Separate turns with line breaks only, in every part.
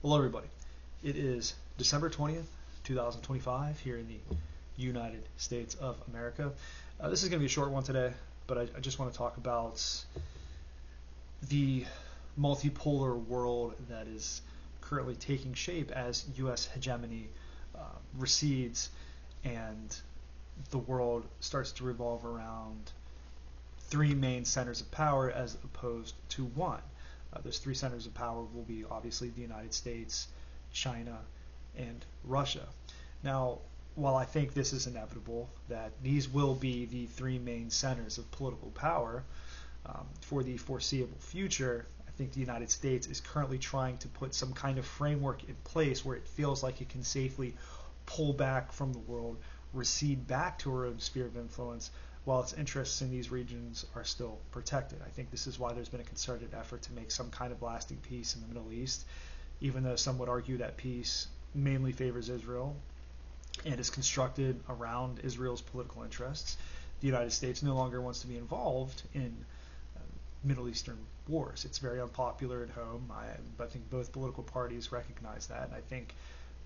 Hello, everybody. It is December 20th, 2025, here in the United States of America. This is going to be a short one today, but I just want to talk about the multipolar world that is currently taking shape as U.S. hegemony recedes and the world starts to revolve around three main centers of power as opposed to one. Those three centers of power will be obviously the United States, China, and Russia. Now, while I think this is inevitable, that these will be the three main centers of political power for the foreseeable future, I think the United States is currently trying to put some kind of framework in place where it feels like it can safely pull back from the world, recede back to our own sphere of influence, while its interests in these regions are still protected. I think this is why there's been a concerted effort to make some kind of lasting peace in the Middle East, even though some would argue that peace mainly favors Israel and is constructed around Israel's political interests. The United States no longer wants to be involved in Middle Eastern wars. It's very unpopular at home. I think both political parties recognize that. And I think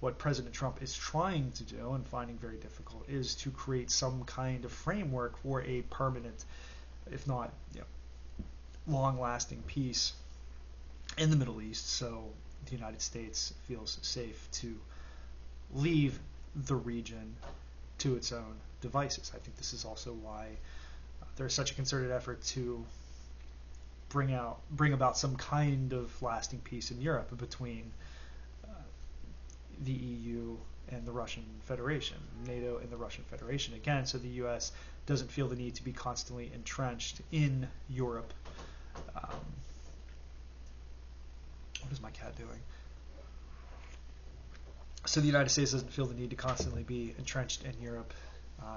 what President Trump is trying to do and finding very difficult is to create some kind of framework for a permanent, if not long-lasting peace in the Middle East, so the United States feels safe to leave the region to its own devices. I think this is also why there's such a concerted effort to bring about some kind of lasting peace in Europe between the EU and the Russian Federation, NATO and the Russian Federation, again, so the U.S. doesn't feel the need to be constantly entrenched in Europe. What is my cat doing? So the United States doesn't feel the need to constantly be entrenched in Europe,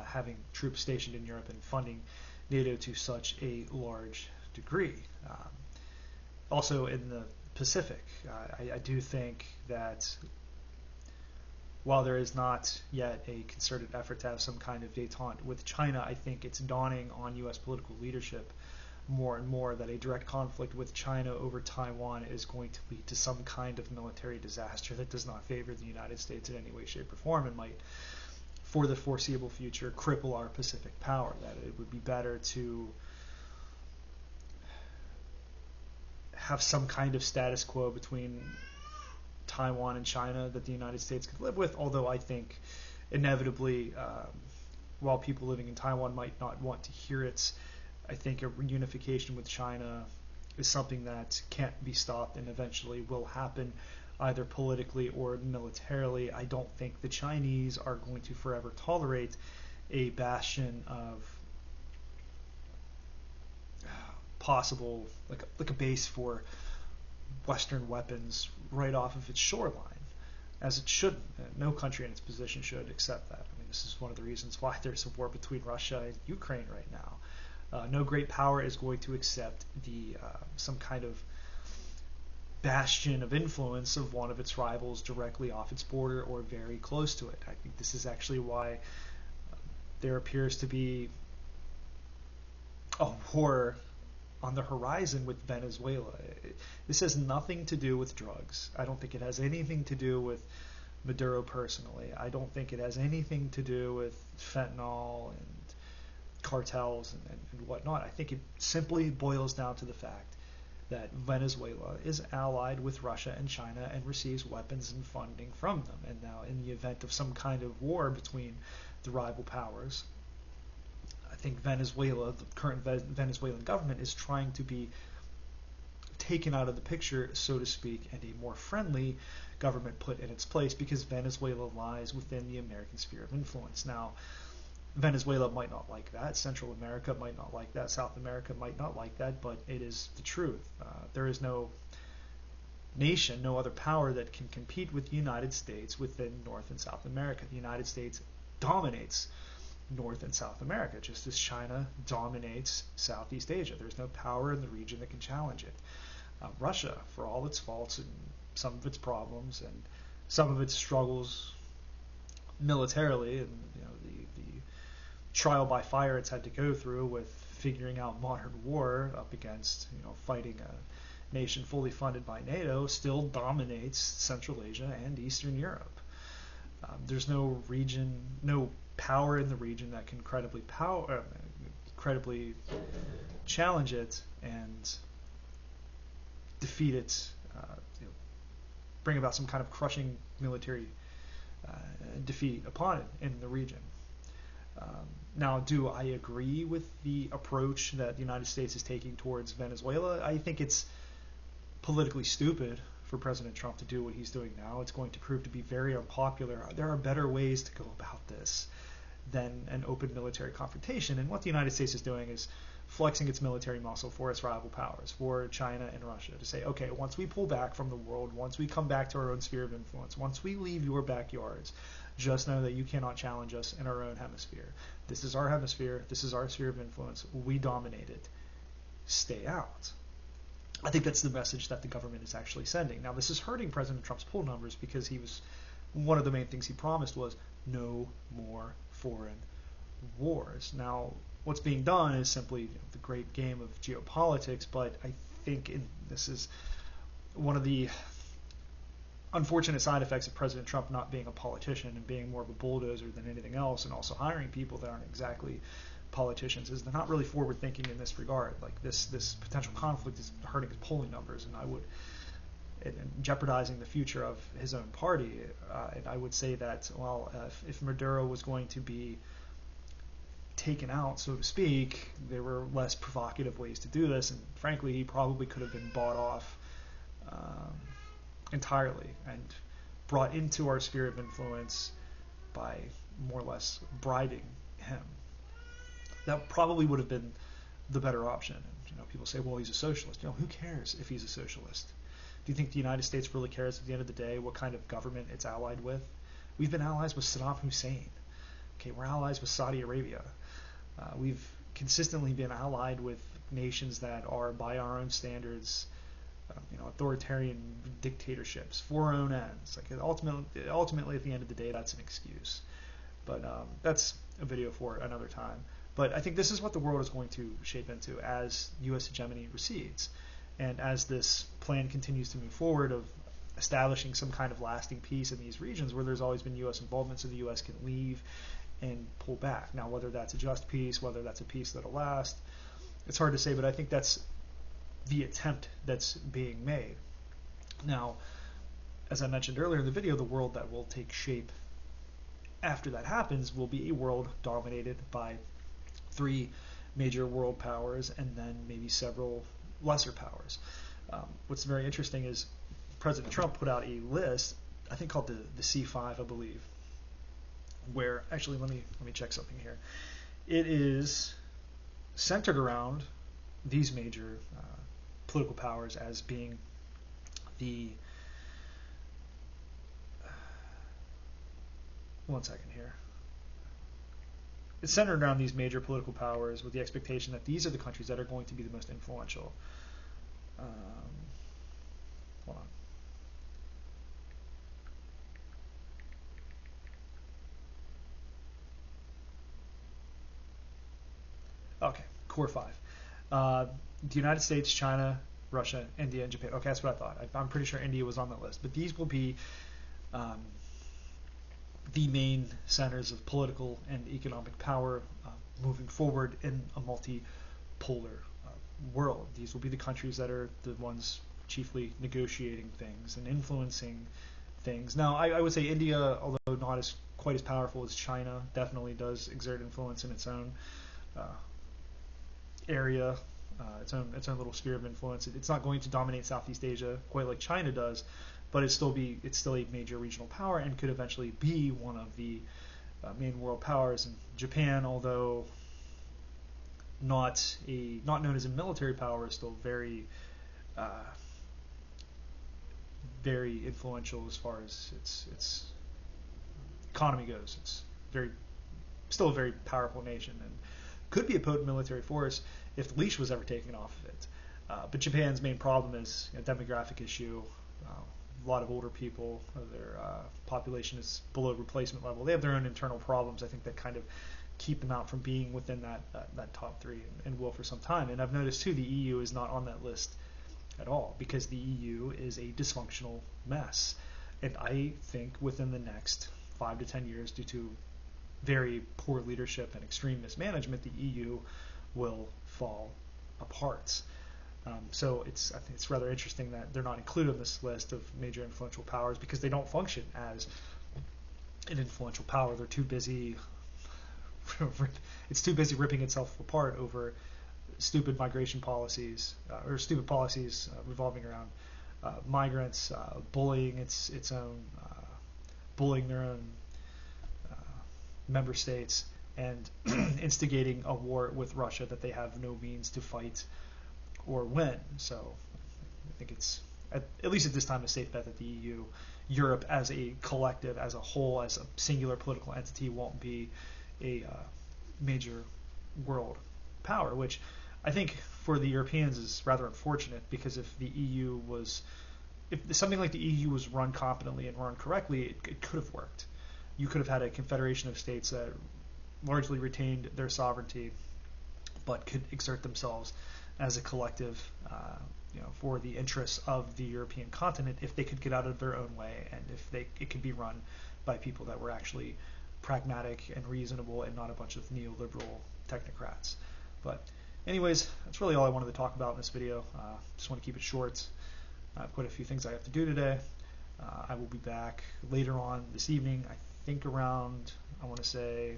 having troops stationed in Europe and funding NATO to such a large degree. Also in the Pacific, I do think that while there is not yet a concerted effort to have some kind of détente with China, I think it's dawning on U.S. political leadership more and more that a direct conflict with China over Taiwan is going to lead to some kind of military disaster that does not favor the United States in any way, shape, or form and might, for the foreseeable future, cripple our Pacific power. That it would be better to have some kind of status quo between Taiwan and China that the United States could live with, although I think inevitably, while people living in Taiwan might not want to hear it, I think a reunification with China is something that can't be stopped and eventually will happen either politically or militarily. I don't think the Chinese are going to forever tolerate a bastion of possible, like a base for Western weapons right off of its shoreline, as it shouldn't. No country in its position should accept that. I mean, this is one of the reasons why there's a war between Russia and Ukraine right now. No great power is going to accept some kind of bastion of influence of one of its rivals directly off its border or very close to it. I think this is actually why there appears to be a war on the horizon with Venezuela. This has nothing to do with drugs. I don't think it has anything to do with Maduro personally. I don't think it has anything to do with fentanyl and cartels and whatnot. I think it simply boils down to the fact that Venezuela is allied with Russia and China and receives weapons and funding from them. And now in the event of some kind of war between the rival powers, I think Venezuela, the current Venezuelan government, is trying to be taken out of the picture, so to speak, and a more friendly government put in its place because Venezuela lies within the American sphere of influence. Now, Venezuela might not like that. Central America might not like that. South America might not like that, but it is the truth. There is no nation, no other power that can compete with the United States within North and South America. The United States dominates North and South America, just as China dominates Southeast Asia. There's no power in the region that can challenge it. Russia, for all its faults and some of its problems and some of its struggles militarily, and the trial by fire it's had to go through with figuring out modern war up against fighting nation fully funded by NATO still dominates Central Asia and Eastern Europe. There's no region, no power in the region that can credibly challenge it and defeat it, bring about some kind of crushing military defeat upon it in the region. Now, do I agree with the approach that the United States is taking towards Venezuela? I think it's politically stupid for President Trump to do what he's doing now. It's going to prove to be very unpopular. There are better ways to go about this than an open military confrontation. And what the United States is doing is flexing its military muscle for its rival powers, for China and Russia, to say, okay, once we pull back from the world, once we come back to our own sphere of influence, once we leave your backyards, just know that you cannot challenge us in our own hemisphere. This is our hemisphere. This is our sphere of influence. We dominate it. Stay out. I think that's the message that the government is actually sending. Now, this is hurting President Trump's poll numbers because one of the main things he promised was no more foreign wars. Now, what's being done is simply the great game of geopolitics, but I think this is one of the unfortunate side effects of President Trump not being a politician and being more of a bulldozer than anything else, and also hiring people that aren't exactly politicians, is they're not really forward thinking in this regard. Like this potential conflict is hurting his polling numbers, and jeopardizing the future of his own party. And I would say that, well, if Maduro was going to be taken out, so to speak, there were less provocative ways to do this, and frankly, he probably could have been bought off entirely and brought into our sphere of influence by more or less bribing him. That probably would have been the better option. And, people say, well, he's a socialist. Who cares if he's a socialist? Do you think the United States really cares at the end of the day what kind of government it's allied with? We've been allies with Saddam Hussein. Okay, we're allies with Saudi Arabia. We've consistently been allied with nations that are, by our own standards, authoritarian dictatorships for our own ends. Like ultimately, at the end of the day, that's an excuse. But that's a video for another time. But I think this is what the world is going to shape into as U.S. hegemony recedes, and as this plan continues to move forward of establishing some kind of lasting peace in these regions where there's always been U.S. involvement, so the U.S. can leave and pull back. Now, whether that's a just peace, whether that's a peace that'll last, it's hard to say, but I think that's the attempt that's being made. Now, as I mentioned earlier in the video, the world that will take shape after that happens will be a world dominated by 3 major world powers and then maybe several lesser powers. What's very interesting is President Trump put out a list, I think called the C5, I believe, where actually let me check something here. It is centered around these major political powers as being the one second here. It's centered around these major political powers with the expectation that these are the countries that are going to be the most influential. Hold on. Okay, core 5. The United States, China, Russia, India, and Japan. Okay, that's what I thought. I'm pretty sure India was on that list. But these will be the main centers of political and economic power moving forward in a multipolar world. These will be the countries that are the ones chiefly negotiating things and influencing things. Now, I would say India, although not quite as powerful as China, definitely does exert influence in its own area, its own little sphere of influence. It's not going to dominate Southeast Asia quite like China does, but it's still a major regional power and could eventually be one of the main world powers. And Japan, although not known as a military power, is still very very influential as far as its economy goes. It's still a very powerful nation and could be a potent military force if the leash was ever taken off of it. But Japan's main problem is a demographic issue. A lot of older people, their population is below replacement level. They have their own internal problems, I think, that kind of keep them out from being within that top 3 and will for some time. And I've noticed, too, the EU is not on that list at all, because the EU is a dysfunctional mess. And I think within the next 5 to 10 years, due to very poor leadership and extreme mismanagement, the EU will fall apart. So I think it's rather interesting that they're not included on this list of major influential powers, because they don't function as an influential power. They're too busy. It's too busy ripping itself apart over stupid migration policies, or stupid policies revolving around migrants, bullying its own, bullying their own member states, and instigating a war with Russia that they have no means to fight or win. So I think it's, at least at this time, a safe bet that the EU, Europe as a collective, as a whole, as a singular political entity, won't be a major world power, which I think for the Europeans is rather unfortunate, because if something like the EU was run competently and run correctly, it could have worked. You could have had a confederation of states that largely retained their sovereignty, but could exert themselves as a collective, for the interests of the European continent, if they could get out of their own way, and if it could be run by people that were actually pragmatic and reasonable, and not a bunch of neoliberal technocrats. But anyways, that's really all I wanted to talk about in this video. Just want to keep it short. I have quite a few things I have to do today. I will be back later on this evening, I think around, I want to say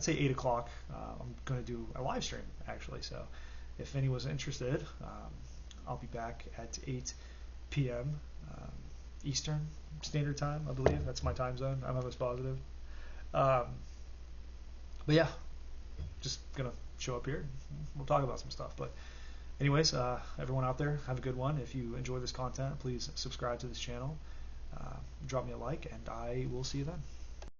8 o'clock. I'm going to do a live stream, actually. So if anyone's interested, I'll be back at 8 p.m. Eastern Standard Time, I believe. That's my time zone. I'm almost positive. But yeah, just going to show up here. We'll talk about some stuff. But anyways, everyone out there, have a good one. If you enjoy this content, please subscribe to this channel. Drop me a like, and I will see you then.